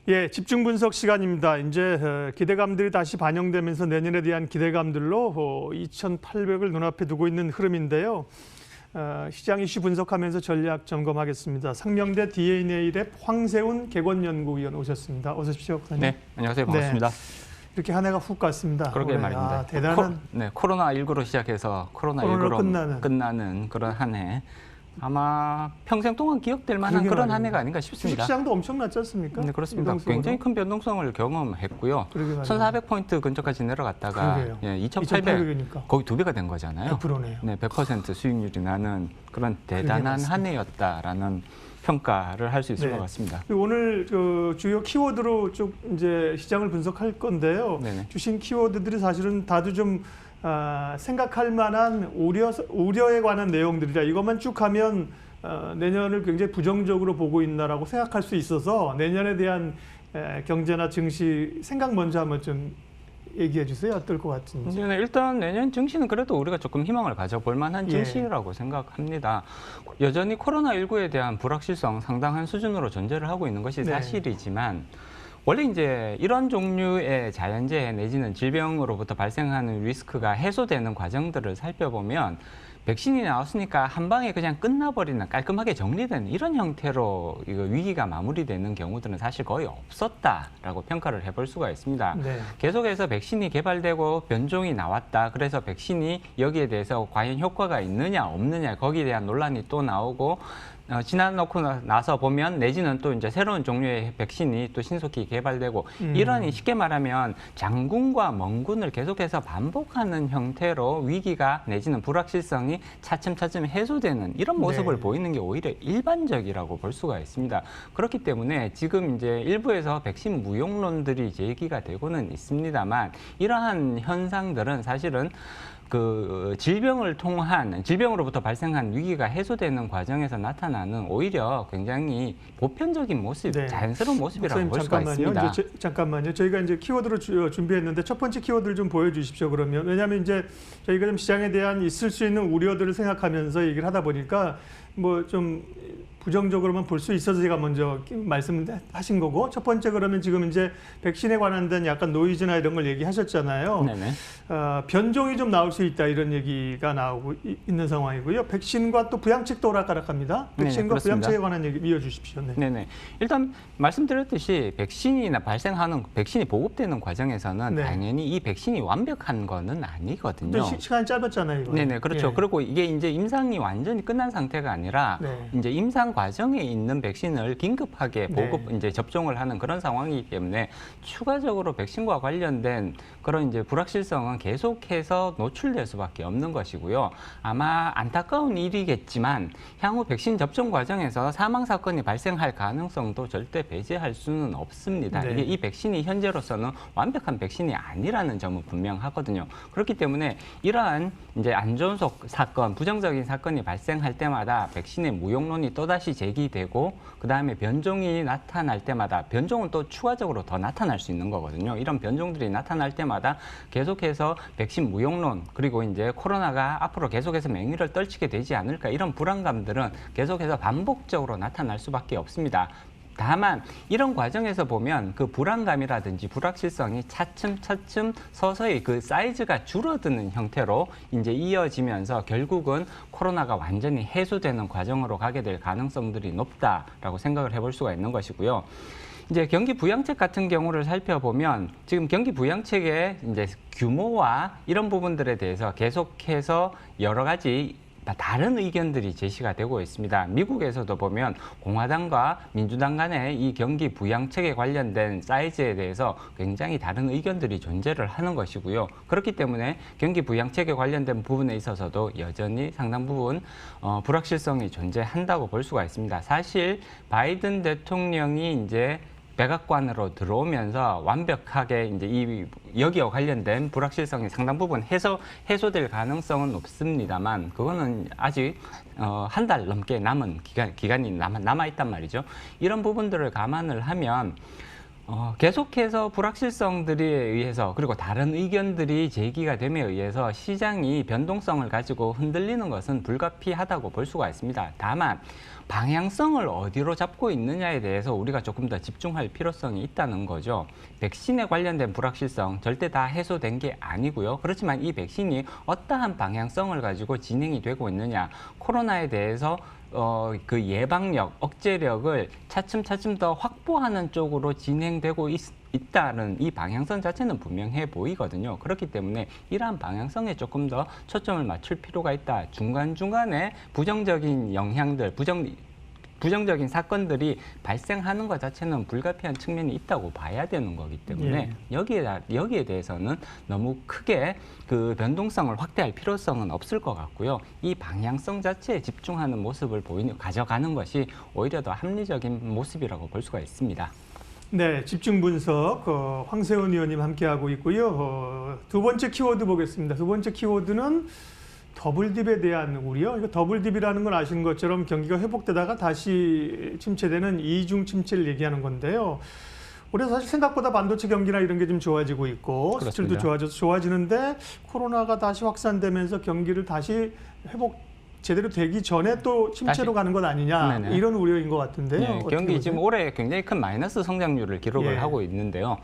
예, 집중 분석 시간입니다. 이제 기대감들이 다시 반영되면서 내년에 대한 기대감들로 2,800을 눈앞에 두고 있는 흐름인데요. 시장 이슈 분석하면서 전략 점검하겠습니다. 상명대 DNA-랩 황세훈 객원연구위원 오셨습니다. 어서 오십시오. 네, 안녕하세요. 반갑습니다. 네, 이렇게 한 해가 훅 갔습니다. 그러게 말입니다. 대단한 코로나19로 시작해서 코로나19로 끝나는 그런 한 해. 아마 평생 동안 기억될 만한 그런 한 해가 아닌가 싶습니다. 주식시장도 엄청났지 않습니까? 네, 그렇습니다. 굉장히 큰 변동성을 경험했고요. 1,400포인트 근처까지 내려갔다가 2,800, 거의 2배가 된 거잖아요. 100%네요. 네, 100% 수익률이 나는 그런 대단한 한 해였다라는 평가를 할 수 있을 것 같습니다. 오늘 주요 키워드로 쭉 이제 시장을 분석할 건데요. 네네. 주신 키워드들이 사실은 다들 좀 생각할 만한 우려에 관한 내용들이라 이것만 쭉 하면 내년을 굉장히 부정적으로 보고 있나라고 생각할 수 있어서 내년에 대한 경제나 증시 생각 먼저 한번 좀 얘기해 주세요. 어떨 것 같은지. 네, 일단 내년 증시는 그래도 우리가 조금 희망을 가져볼 만한 증시라고 생각합니다. 여전히 코로나19에 대한 불확실성 상당한 수준으로 존재를 하고 있는 것이 사실이지만 원래 이제 이런 종류의 자연재해 내지는 질병으로부터 발생하는 리스크가 해소되는 과정들을 살펴보면 백신이 나왔으니까 한 방에 그냥 끝나버리는 깔끔하게 정리되는 이런 형태로 이거 위기가 마무리되는 경우들은 사실 거의 없었다라고 평가를 해볼 수가 있습니다. 네. 계속해서 백신이 개발되고 변종이 나왔다. 그래서 백신이 여기에 대해서 과연 효과가 있느냐 없느냐 거기에 대한 논란이 또 나오고 지나놓고 나서 보면 내지는 또 이제 새로운 종류의 백신이 또 신속히 개발되고 이런 쉽게 말하면 장군과 멍군을 계속해서 반복하는 형태로 위기가 내지는 불확실성이 차츰차츰 해소되는 이런 모습을 보이는 게 오히려 일반적이라고 볼 수가 있습니다. 그렇기 때문에 지금 이제 일부에서 백신 무용론들이 제기가 되고는 있습니다만 이러한 현상들은 사실은 그 질병으로부터 발생한 위기가 해소되는 과정에서 나타나는 오히려 굉장히 보편적인 모습, 자연스러운 모습이라고 볼 수가 있습니다. 잠깐만요. 저희가 이제 키워드로 준비했는데 첫 번째 키워드를 좀 보여주십시오. 그러면 왜냐하면 이제 저희가 좀 시장에 대한 있을 수 있는 우려들을 생각하면서 얘기를 하다 보니까 뭐 좀 부정적으로만 볼 수 있어서 제가 먼저 말씀하신 거고 첫 번째 그러면 지금 이제 백신에 관한 약간 노이즈나 이런 걸 얘기하셨잖아요. 네네. 변종이 좀 나올 수 있다 이런 얘기가 나오고 있는 상황이고요. 백신과 또 부양책도 오락가락합니다. 백신과 부양책에 관한 얘기 이어주십시오. 네네. 일단 말씀드렸듯이 백신이 보급되는 과정에서는 당연히 이 백신이 완벽한 거는 아니거든요. 시간이 짧았잖아요. 이거. 네네, 그렇죠. 그리고 이게 이제 임상이 완전히 끝난 상태가 아니라 이제 임상 과정에 있는 백신을 긴급하게 이제 접종을 하는 그런 상황이기 때문에 추가적으로 백신과 관련된 그런 이제 불확실성은 계속해서 노출될 수밖에 없는 것이고요. 아마 안타까운 일이겠지만 향후 백신 접종 과정에서 사망 사건이 발생할 가능성도 절대 배제할 수는 없습니다. 이게 이 백신이 현재로서는 완벽한 백신이 아니라는 점은 분명하거든요. 그렇기 때문에 이러한 이제 안 좋은 사건, 부정적인 사건이 발생할 때마다 백신의 무용론이 또다시 제기되고 그다음에 변종이 나타날 때마다 변종은 또 추가적으로 더 나타날 수 있는 거거든요. 이런 변종들이 나타날 때마다 계속해서 백신 무용론 그리고 이제 코로나가 앞으로 계속해서 맹위를 떨치게 되지 않을까 이런 불안감들은 계속해서 반복적으로 나타날 수밖에 없습니다. 다만 이런 과정에서 보면 그 불안감이라든지 불확실성이 차츰차츰 서서히 그 사이즈가 줄어드는 형태로 이제 이어지면서 결국은 코로나가 완전히 해소되는 과정으로 가게 될 가능성들이 높다라고 생각을 해볼 수가 있는 것이고요. 이제 경기 부양책 같은 경우를 살펴보면 지금 경기 부양책의 이제 규모와 이런 부분들에 대해서 계속해서 여러 가지 다른 의견들이 제시가 되고 있습니다. 미국에서도 보면 공화당과 민주당 간의 이 경기 부양책에 관련된 사이즈에 대해서 굉장히 다른 의견들이 존재를 하는 것이고요. 그렇기 때문에 경기 부양책에 관련된 부분에 있어서도 여전히 상당 부분 불확실성이 존재한다고 볼 수가 있습니다. 사실 바이든 대통령이 이제 백악관으로 들어오면서 완벽하게 이제 여기와 관련된 불확실성이 상당 부분 해소될 가능성은 높습니다만 그거는 아직 한 달 넘게 남은 기간이 남아 있단 말이죠. 이런 부분들을 감안을 하면 계속해서 불확실성들에 의해서 그리고 다른 의견들이 제기가 됨에 의해서 시장이 변동성을 가지고 흔들리는 것은 불가피하다고 볼 수가 있습니다. 다만 방향성을 어디로 잡고 있느냐에 대해서 우리가 조금 더 집중할 필요성이 있다는 거죠. 백신에 관련된 불확실성 절대 다 해소된 게 아니고요. 그렇지만 이 백신이 어떠한 방향성을 가지고 진행이 되고 있느냐, 코로나에 대해서 그 예방력, 억제력을 차츰차츰 더 확보하는 쪽으로 진행되고 있다는 이 방향성 자체는 분명해 보이거든요. 그렇기 때문에 이러한 방향성에 조금 더 초점을 맞출 필요가 있다. 중간중간에 부정적인 영향들, 부정적인 사건들이 발생하는 것 자체는 불가피한 측면이 있다고 봐야 되는 거기 때문에 여기에 대해서는 너무 크게 그 변동성을 확대할 필요성은 없을 것 같고요. 이 방향성 자체에 집중하는 모습을 가져가는 것이 오히려 더 합리적인 모습이라고 볼 수가 있습니다. 네, 집중 분석 황세훈 의원님 함께하고 있고요. 두 번째 키워드 보겠습니다. 두 번째 키워드는 더블딥에 대한 우려. 이거 더블딥이라는 걸 아시는 것처럼 경기가 회복되다가 다시 침체되는 이중 침체를 얘기하는 건데요. 올해 사실 생각보다 반도체 경기나 이런 게 좀 좋아지고 있고 수출도 좋아져서 좋아지는데 코로나가 다시 확산되면서 경기를 다시 회복 제대로 되기 전에 또 침체로 가는 것 아니냐. 네네. 이런 우려인 것 같은데요. 네, 경기 지금 올해 굉장히 큰 마이너스 성장률을 기록을 하고 있는데요.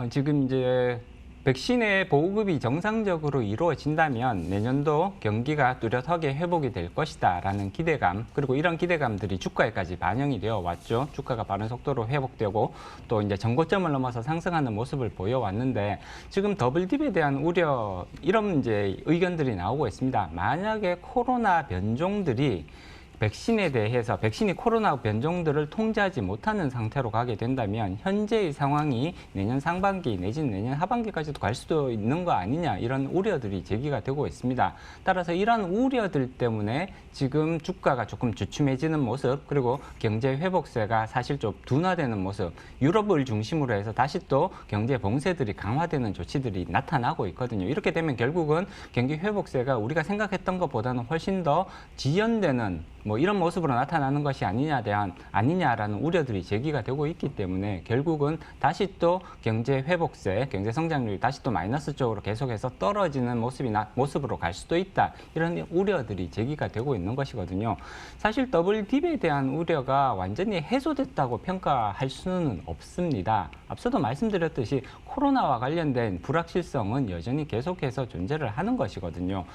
지금 이제 백신의 보급이 정상적으로 이루어진다면 내년도 경기가 뚜렷하게 회복이 될 것이다라는 기대감, 그리고 이런 기대감들이 주가에까지 반영이 되어 왔죠. 주가가 빠른 속도로 회복되고 또 이제 전고점을 넘어서 상승하는 모습을 보여왔는데 지금 더블딥에 대한 우려, 이런 이제 의견들이 나오고 있습니다. 만약에 코로나 변종들이 백신에 대해서 백신이 코로나 변종들을 통제하지 못하는 상태로 가게 된다면 현재의 상황이 내년 상반기 내지는 내년 하반기까지도 갈 수도 있는 거 아니냐, 이런 우려들이 제기가 되고 있습니다. 따라서 이런 우려들 때문에 지금 주가가 조금 주춤해지는 모습, 그리고 경제 회복세가 사실 좀 둔화되는 모습, 유럽을 중심으로 해서 다시 또 경제 봉쇄들이 강화되는 조치들이 나타나고 있거든요. 이렇게 되면 결국은 경기 회복세가 우리가 생각했던 것보다는 훨씬 더 지연되는 이런 모습으로 나타나는 것이 아니냐라는 우려들이 제기가 되고 있기 때문에 결국은 다시 또 경제 회복세, 경제 성장률이 다시 또 마이너스 쪽으로 계속해서 떨어지는 모습으로 갈 수도 있다. 이런 우려들이 제기가 되고 있는 것이거든요. 사실 더블딥에 대한 우려가 완전히 해소됐다고 평가할 수는 없습니다. 앞서도 말씀드렸듯이 코로나와 관련된 불확실성은 여전히 계속해서 존재를 하는 것이거든요.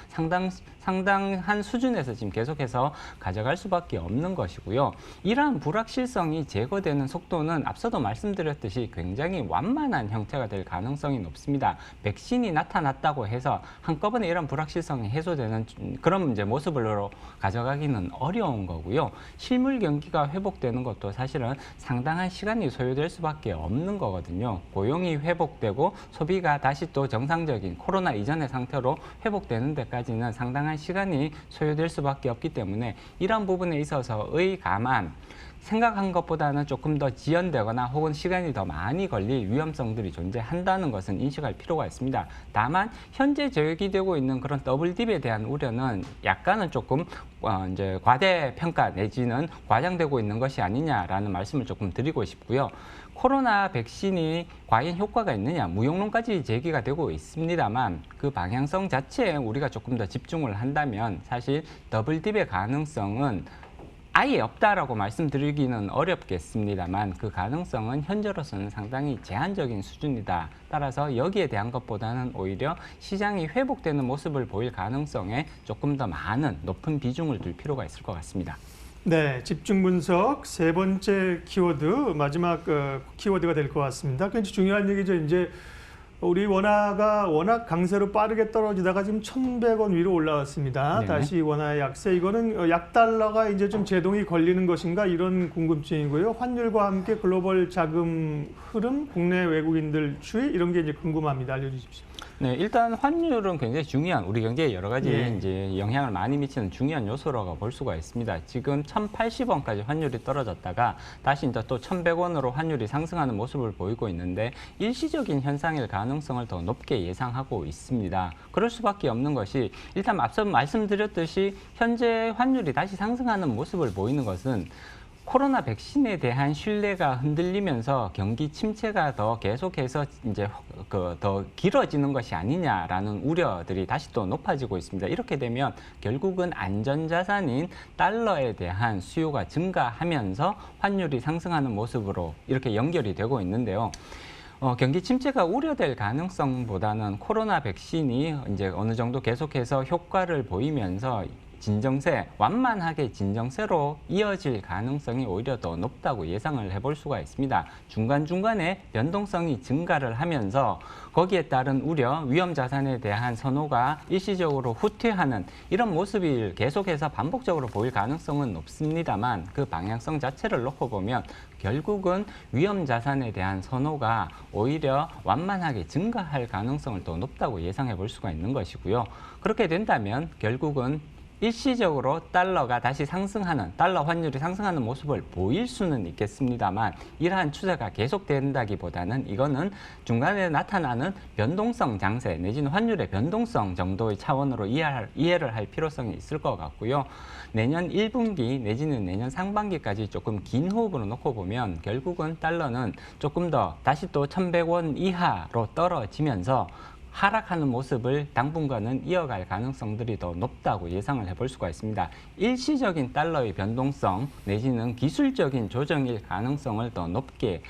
상당한 수준에서 지금 계속해서 가져갈 수밖에 없는 것이고요. 이러한 불확실성이 제거되는 속도는 앞서도 말씀드렸듯이 굉장히 완만한 형태가 될 가능성이 높습니다. 백신이 나타났다고 해서 한꺼번에 이런 불확실성이 해소되는 그런 이제 모습으로 가져가기는 어려운 거고요. 실물 경기가 회복되는 것도 사실은 상당한 시간이 소요될 수밖에 없는 거거든요. 고용이 회복되고 소비가 다시 또 정상적인 코로나 이전의 상태로 회복되는 데까지는 상당한 시간이 소요될 수밖에 없기 때문에 이런 부분에 있어서의 감안, 생각한 것보다는 조금 더 지연되거나 혹은 시간이 더 많이 걸릴 위험성들이 존재한다는 것은 인식할 필요가 있습니다. 다만 현재 제기되고 있는 그런 더블딥에 대한 우려는 약간은 조금 이제 과대평가 내지는 과장되고 있는 것이 아니냐라는 말씀을 조금 드리고 싶고요. 코로나 백신이 과연 효과가 있느냐, 무용론까지 제기가 되고 있습니다만 그 방향성 자체에 우리가 조금 더 집중을 한다면 사실 더블딥의 가능성은 아예 없다라고 말씀드리기는 어렵겠습니다만 그 가능성은 현재로서는 상당히 제한적인 수준이다. 따라서 여기에 대한 것보다는 오히려 시장이 회복되는 모습을 보일 가능성에 조금 더 많은 높은 비중을 둘 필요가 있을 것 같습니다. 네, 집중 분석 세 번째 키워드, 마지막 키워드가 될 것 같습니다. 굉장히 중요한 얘기죠. 이제 우리 원화가 워낙 강세로 빠르게 떨어지다가 지금 1,100원 위로 올라왔습니다. 네. 다시 원화의 약세. 이거는 약달러가 이제 좀 제동이 걸리는 것인가, 이런 궁금증이고요. 환율과 함께 글로벌 자금 흐름, 국내 외국인들 추이, 이런 게 이제 궁금합니다. 알려주십시오. 네, 일단 환율은 굉장히 중요한, 우리 경제에 여러 가지 이제 영향을 많이 미치는 중요한 요소라고 볼 수가 있습니다. 지금 1,080원까지 환율이 떨어졌다가 다시 이제 또 1,100원으로 환율이 상승하는 모습을 보이고 있는데 일시적인 현상일 가능성을 더 높게 예상하고 있습니다. 그럴 수밖에 없는 것이, 일단 앞서 말씀드렸듯이 현재 환율이 다시 상승하는 모습을 보이는 것은 코로나 백신에 대한 신뢰가 흔들리면서 경기 침체가 더 계속해서 이제 더 길어지는 것이 아니냐라는 우려들이 다시 또 높아지고 있습니다. 이렇게 되면 결국은 안전자산인 달러에 대한 수요가 증가하면서 환율이 상승하는 모습으로 이렇게 연결이 되고 있는데요. 경기 침체가 우려될 가능성보다는 코로나 백신이 이제 어느 정도 계속해서 효과를 보이면서 진정세, 완만하게 진정세로 이어질 가능성이 오히려 더 높다고 예상을 해볼 수가 있습니다. 중간중간에 변동성이 증가를 하면서 거기에 따른 우려, 위험 자산에 대한 선호가 일시적으로 후퇴하는 이런 모습이 계속해서 반복적으로 보일 가능성은 높습니다만 그 방향성 자체를 놓고 보면 결국은 위험 자산에 대한 선호가 오히려 완만하게 증가할 가능성을 더 높다고 예상해 볼 수가 있는 것이고요. 그렇게 된다면 결국은 일시적으로 달러가 다시 상승하는, 달러 환율이 상승하는 모습을 보일 수는 있겠습니다만 이러한 추세가 계속된다기보다는 이거는 중간에 나타나는 변동성 장세 내지는 환율의 변동성 정도의 차원으로 이해를 할 필요성이 있을 것 같고요. 내년 1분기 내지는 내년 상반기까지 조금 긴 호흡으로 놓고 보면 결국은 달러는 조금 더 다시 또 1,100원 이하로 떨어지면서 하락하는 모습을 당분간은 이어갈 가능성들이 더 높다고 예상을 해볼 수가 있습니다. 일시적인 달러의 변동성 내지는 기술적인 조정일 가능성을 더 높게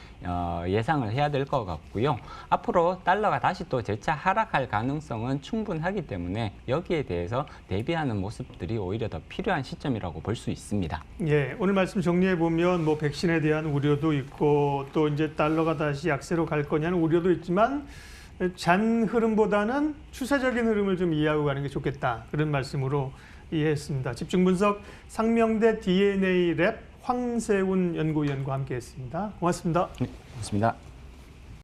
예상을 해야 될 것 같고요. 앞으로 달러가 다시 또 재차 하락할 가능성은 충분하기 때문에 여기에 대해서 대비하는 모습들이 오히려 더 필요한 시점이라고 볼 수 있습니다. 예, 오늘 말씀 정리해 보면 뭐 백신에 대한 우려도 있고 또 이제 달러가 다시 약세로 갈 거냐는 우려도 있지만 잔 흐름보다는 추세적인 흐름을 좀 이해하고 가는 게 좋겠다. 그런 말씀으로 이해했습니다. 집중 분석 상명대 DNA 랩 황세훈 연구위원과 함께했습니다. 고맙습니다. 네, 고맙습니다.